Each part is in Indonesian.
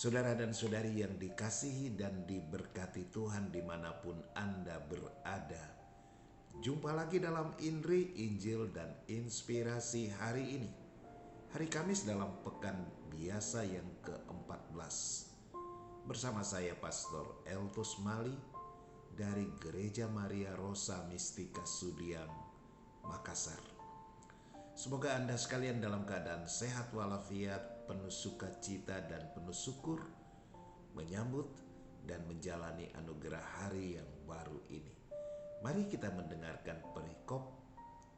Saudara dan saudari yang dikasihi dan diberkati Tuhan dimanapun Anda berada. Jumpa lagi dalam INRI, Injil dan Inspirasi hari ini. Hari Kamis dalam pekan biasa yang ke-14. Bersama saya Pastor Eltus Mali dari Gereja Maria Rosa Mistika Sudiang, Makassar. Semoga Anda sekalian dalam keadaan sehat walafiat, penuh sukacita dan penuh syukur menyambut dan menjalani anugerah hari yang baru ini. Mari kita mendengarkan perikop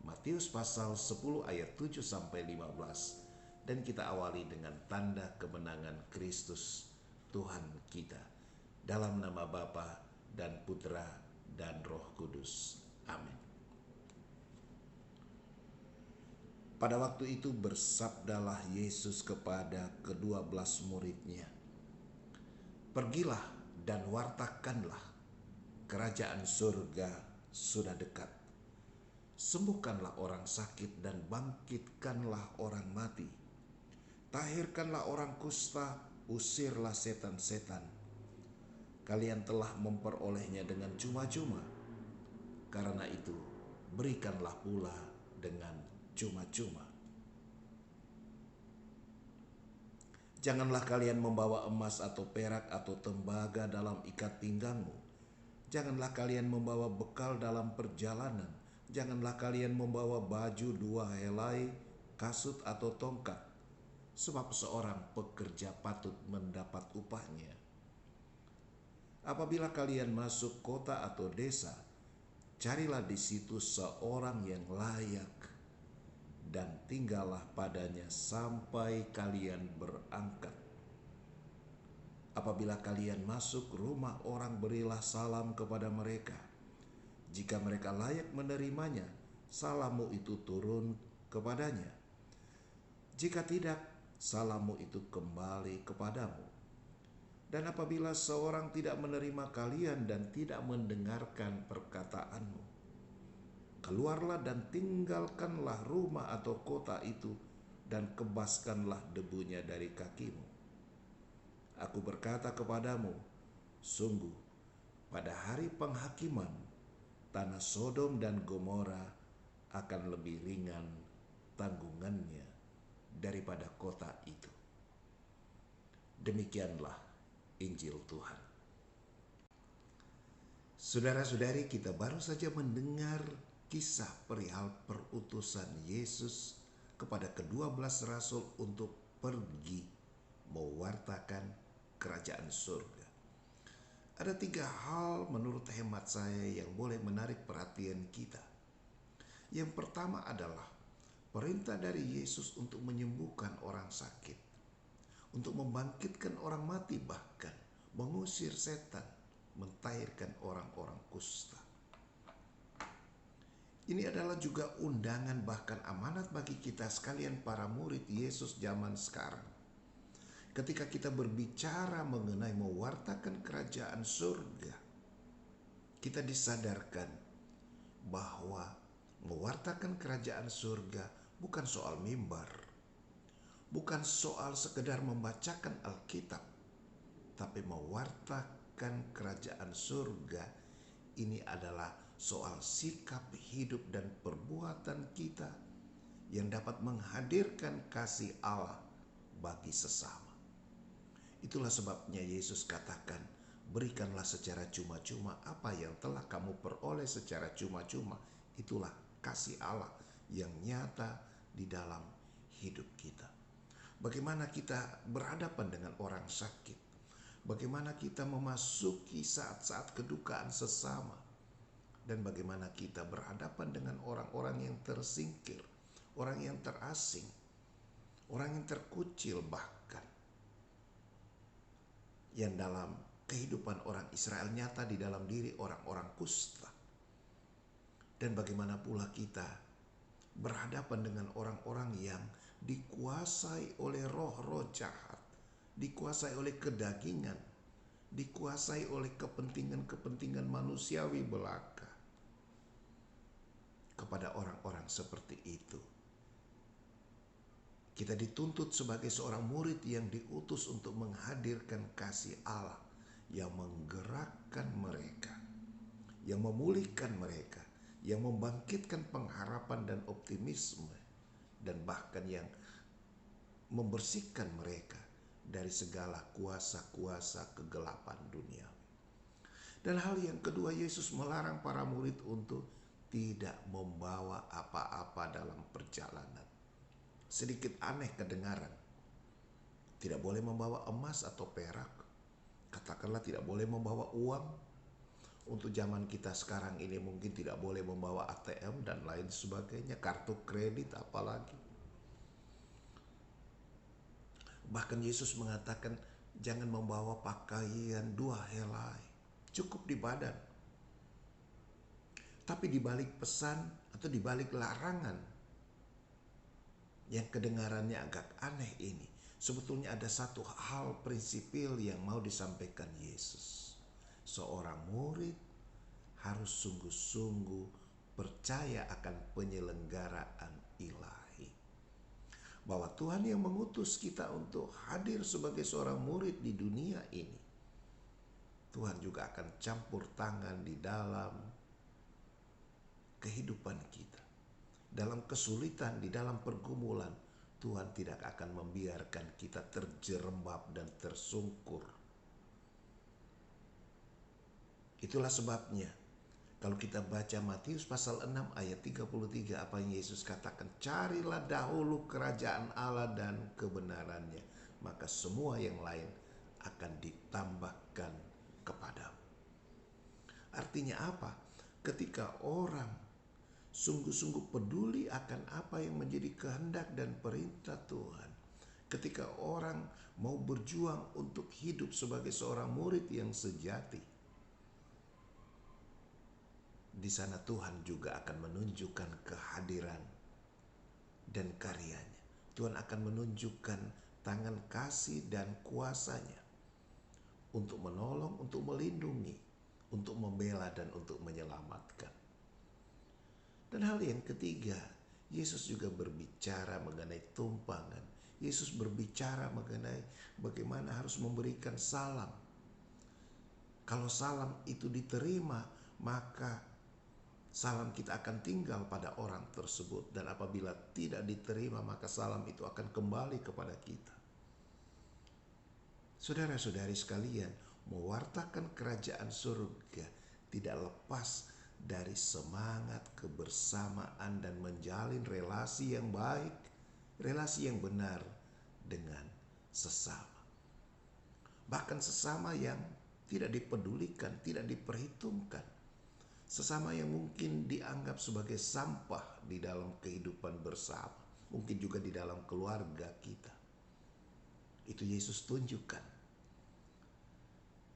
Matius pasal 10 ayat 7 sampai 15 dan kita awali dengan tanda kemenangan Kristus Tuhan kita. Dalam nama Bapa dan Putra dan Roh Kudus. Amin. Pada waktu itu bersabdalah Yesus kepada ke-12 muridnya, "Pergilah dan wartakanlah, kerajaan surga sudah dekat. Sembuhkanlah orang sakit dan bangkitkanlah orang mati. Tahirkanlah orang kusta, usirlah setan-setan. Kalian telah memperolehnya dengan cuma-cuma. Karena itu, berikanlah pula dengan cuma-cuma. Janganlah kalian membawa emas atau perak atau tembaga dalam ikat pinggangmu. Janganlah kalian membawa bekal dalam perjalanan. Janganlah kalian membawa baju 2 helai, kasut atau tongkat. Sebab seorang pekerja patut mendapat upahnya. Apabila kalian masuk kota atau desa, carilah di situ seorang yang layak dan tinggallah padanya sampai kalian berangkat. Apabila kalian masuk rumah orang, berilah salam kepada mereka. Jika mereka layak menerimanya, salammu itu turun kepadanya. Jika tidak, salammu itu kembali kepadamu. Dan apabila seorang tidak menerima kalian dan tidak mendengarkan perkataanmu, keluarlah dan tinggalkanlah rumah atau kota itu dan kebaskanlah debunya dari kakimu. Aku berkata kepadamu, sungguh pada hari penghakiman, tanah Sodom dan Gomora akan lebih ringan tanggungannya daripada kota itu." Demikianlah Injil Tuhan. Saudara-saudari, kita baru saja mendengar kisah perihal perutusan Yesus kepada ke-12 rasul untuk pergi mewartakan kerajaan surga. Ada 3 hal menurut hemat saya yang boleh menarik perhatian kita. Yang pertama adalah perintah dari Yesus untuk menyembuhkan orang sakit, untuk membangkitkan orang mati, bahkan mengusir setan, mentahirkan orang-orang kusta. Ini adalah juga undangan bahkan amanat bagi kita sekalian para murid Yesus zaman sekarang. Ketika kita berbicara mengenai mewartakan kerajaan surga, kita disadarkan bahwa mewartakan kerajaan surga bukan soal mimbar, bukan soal sekedar membacakan Alkitab, tapi mewartakan kerajaan surga ini adalah soal sikap hidup dan perbuatan kita yang dapat menghadirkan kasih Allah bagi sesama. Itulah sebabnya Yesus katakan, berikanlah secara cuma-cuma apa yang telah kamu peroleh secara cuma-cuma. Itulah kasih Allah yang nyata di dalam hidup kita. Bagaimana kita berhadapan dengan orang sakit, bagaimana kita memasuki saat-saat kedukaan sesama, dan bagaimana kita berhadapan dengan orang-orang yang tersingkir, orang yang terasing, orang yang terkucil, bahkan yang dalam kehidupan orang Israel nyata di dalam diri orang-orang kusta. Dan bagaimana pula kita berhadapan dengan orang-orang yang dikuasai oleh roh-roh jahat, dikuasai oleh kedagingan, dikuasai oleh kepentingan-kepentingan manusiawi belaka. Kepada orang-orang seperti itu, Kita dituntut sebagai seorang murid yang diutus untuk menghadirkan kasih Allah yang menggerakkan mereka, yang memulihkan mereka, yang membangkitkan pengharapan dan optimisme, dan bahkan yang membersihkan mereka dari segala kuasa-kuasa kegelapan dunia. Dan hal yang kedua, Yesus melarang para murid untuk tidak membawa apa-apa dalam perjalanan. Sedikit aneh kedengaran. Tidak boleh membawa emas atau perak. Katakanlah tidak boleh membawa uang. Untuk zaman kita sekarang ini mungkin tidak boleh membawa ATM dan lain sebagainya, kartu kredit apalagi. Bahkan Yesus mengatakan jangan membawa pakaian 2 helai, cukup di badan. Tapi di balik pesan atau di balik larangan yang kedengarannya agak aneh ini, sebetulnya ada satu hal prinsipil yang mau disampaikan Yesus. Seorang murid harus sungguh-sungguh percaya akan penyelenggaraan ilahi. Bahwa Tuhan yang mengutus kita untuk hadir sebagai seorang murid di dunia ini, Tuhan juga akan campur tangan di dalam kehidupan kita. Dalam kesulitan, di dalam pergumulan, Tuhan tidak akan membiarkan kita terjerembab dan tersungkur. Itulah sebabnya kalau kita baca Matius pasal 6 ayat 33, apa yang Yesus katakan, carilah dahulu kerajaan Allah dan kebenarannya, maka semua yang lain akan ditambahkan kepadamu. Artinya apa? Ketika orang sungguh-sungguh peduli akan apa yang menjadi kehendak dan perintah Tuhan, ketika orang mau berjuang untuk hidup sebagai seorang murid yang sejati, di sana Tuhan juga akan menunjukkan kehadiran dan karyanya. Tuhan akan menunjukkan tangan kasih dan kuasanya untuk menolong, untuk melindungi, untuk membela, dan untuk menyelamatkan. Dan hal yang ketiga, Yesus juga berbicara mengenai tumpangan. Yesus berbicara mengenai bagaimana harus memberikan salam. Kalau salam itu diterima, maka salam kita akan tinggal pada orang tersebut. Dan apabila tidak diterima, maka salam itu akan kembali kepada kita. Saudara-saudari sekalian, mewartakan kerajaan surga tidak lepas dari semangat kebersamaan dan menjalin relasi yang baik, relasi yang benar dengan sesama. Bahkan sesama yang tidak dipedulikan, tidak diperhitungkan. Sesama yang mungkin dianggap sebagai sampah di dalam kehidupan bersama, mungkin juga di dalam keluarga kita. Itu Yesus tunjukkan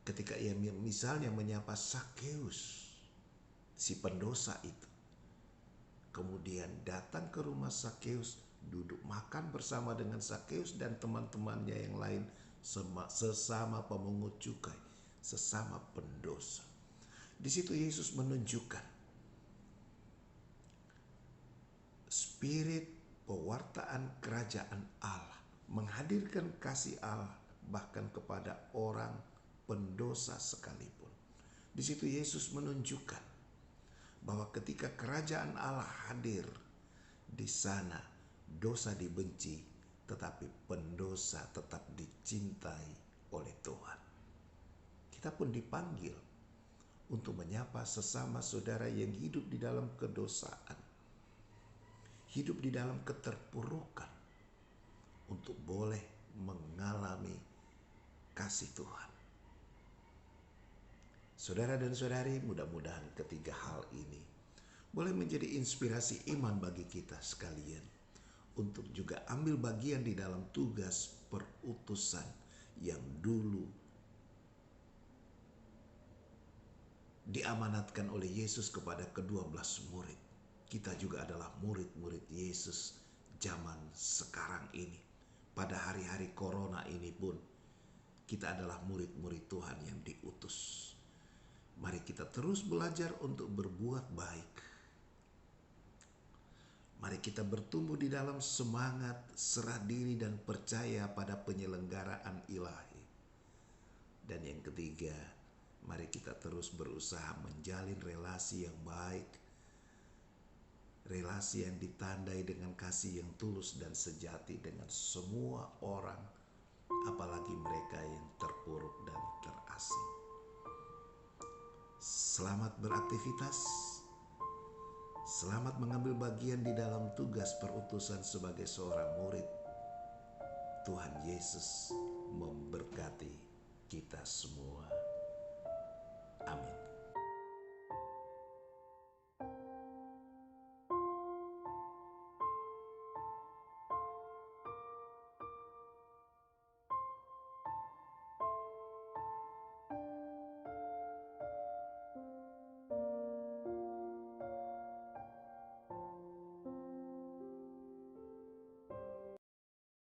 ketika ia misalnya menyapa Sakeus, si pendosa itu. Kemudian datang ke rumah Sakeus, duduk makan bersama dengan Sakeus dan teman-temannya yang lain, sesama pemungut cukai, sesama pendosa. Di situ Yesus menunjukkan spirit pewartaan kerajaan Allah, menghadirkan kasih Allah bahkan kepada orang pendosa sekalipun. Di situ Yesus menunjukkan bahwa ketika kerajaan Allah hadir, di sana dosa dibenci, tetapi pendosa tetap dicintai oleh Tuhan. Kita pun dipanggil untuk menyapa sesama saudara yang hidup di dalam kedosaan, hidup di dalam keterpurukan, untuk boleh mengalami kasih Tuhan. Saudara dan saudari, mudah-mudahan ketiga hal ini boleh menjadi inspirasi iman bagi kita sekalian untuk juga ambil bagian di dalam tugas perutusan yang dulu diamanatkan oleh Yesus kepada ke-12 murid. Kita juga adalah murid-murid Yesus zaman sekarang ini. Pada hari-hari corona ini pun kita adalah murid-murid Tuhan yang diutus. Mari kita terus belajar untuk berbuat baik. Mari kita bertumbuh di dalam semangat, serah diri, dan percaya pada penyelenggaraan ilahi. Dan yang ketiga, mari kita terus berusaha menjalin relasi yang baik, relasi yang ditandai dengan kasih yang tulus dan sejati dengan semua orang, apalagi mereka yang terpuruk dan terasing. Selamat beraktivitas, selamat mengambil bagian di dalam tugas perutusan sebagai seorang murid. Tuhan Yesus memberkati kita semua. Amin.